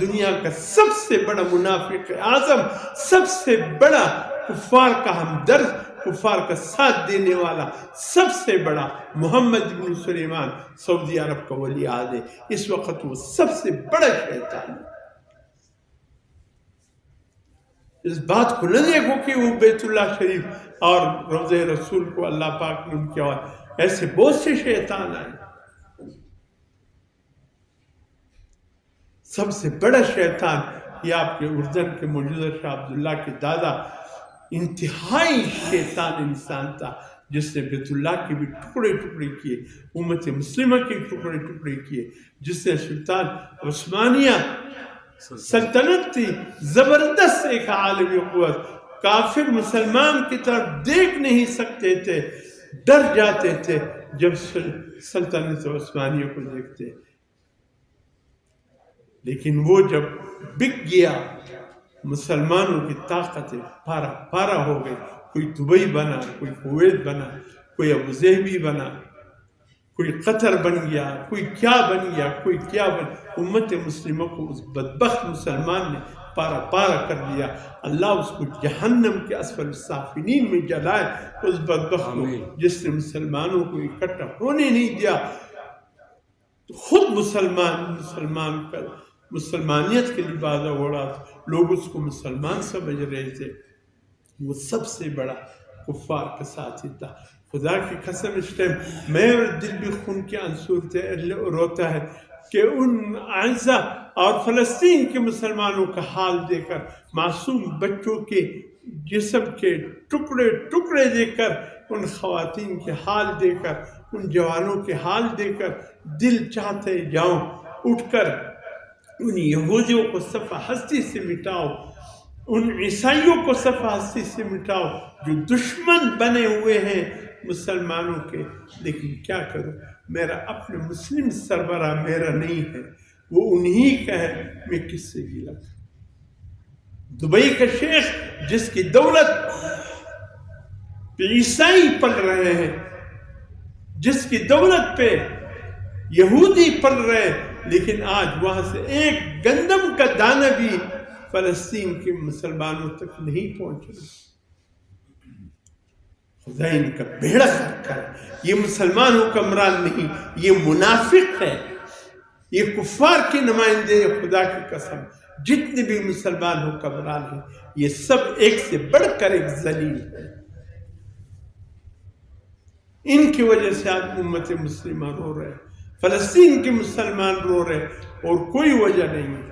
دنیا کا سب سے بڑا منافق اعظم، سب سے بڑا کفار کا ہمدرد، کفار کا ساتھ دینے والا، سب سے بڑا محمد بن سلیمان سعودی عرب کا ولی عہد ہے۔ اس وقت وہ سب سے بڑا شیطان ہے۔ اس بات کو نہ دیکھو کہ وہ بیت اللہ شریف اور روضہ رسول کو اللہ پاک نے ان کے، اور ایسے بہت سے شیطان آئے۔ سب سے بڑا شیطان یہ آپ کے اردن کے موجودہ شاہ عبداللہ کے دادا انتہائی شیطان انسان تھا، جس نے بیت اللہ کے بھی ٹکڑے ٹکڑے کیے، امت مسلمہ کے ٹکڑے ٹکڑے کیے، جس نے سلطان عثمانیہ سلطنت تھی، زبردست ایک عالمی قوت، کافر مسلمان کی طرف دیکھ نہیں سکتے تھے، ڈر جاتے تھے جب سلطنت عثمانیہ کو دیکھتے۔ لیکن وہ جب بک گیا، مسلمانوں کی طاقتیں پارا پارا ہو گئی، کوئی دبئی بنا، کوئی کویت بنا، کوئی ابوظہبی بنا، کوئی قطر بن گیا، کوئی کیا بن گیا، کوئی کیا بن، امت مسلمہ کو اس بدبخت مسلمان نے پارا پارا کر دیا۔ اللہ اس کو جہنم کے اسفل السافلین میں جلائے، اس بدبخت کو جس نے مسلمانوں کو اکٹھا ہونے نہیں دیا۔ خود مسلمانیت کے لیے بازا اڑا، لوگ اس کو مسلمان سمجھ رہے تھے، وہ سب سے بڑا کفار کا ساتھی تھا۔ خدا کی قسم اس ٹائم میرا دل بھی خون کے آنسو روتا ہے کہ ان اعزا اور فلسطین کے مسلمانوں کا حال دیکھ کر، معصوم بچوں کے جسم کے ٹکڑے ٹکڑے دیکھ کر، ان خواتین کے حال دیکھ کر، ان جوانوں کے حال دیکھ کر دل چاہتے جاؤں اٹھ کر ان یہودیوں کو صفحہ ہستی سے مٹاؤ، ان عیسائیوں کو صفحہ ہستی سے مٹاؤ جو دشمن بنے ہوئے ہیں مسلمانوں کے۔ لیکن کیا کروں، میرا اپنے مسلم سربراہ میرا نہیں ہے، وہ انہی کا ہے، میں کس سے گلا کروں؟ دبئی کا شیخ جس کی دولت پہ عیسائی پل رہے ہیں، جس کی دولت پہ یہودی پل رہے ہیں، لیکن آج وہاں سے ایک گندم کا دانہ بھی فلسطین کے مسلمانوں تک نہیں پہنچ رہا۔ خدا ان کا بیڑا غرق کرے۔ یہ مسلمان حکمران نہیں، یہ منافق ہے، یہ کفار کے نمائندے۔ خدا کی قسم جتنے بھی مسلمان حکمران ہیں یہ سب ایک سے بڑھ کر ایک ذلیل ہے۔ ان کی وجہ سے آج امت مسلمہ رو رہے ہیں، فلسطین کے مسلمان رو رہے ہیں، اور کوئی وجہ نہیں ہے۔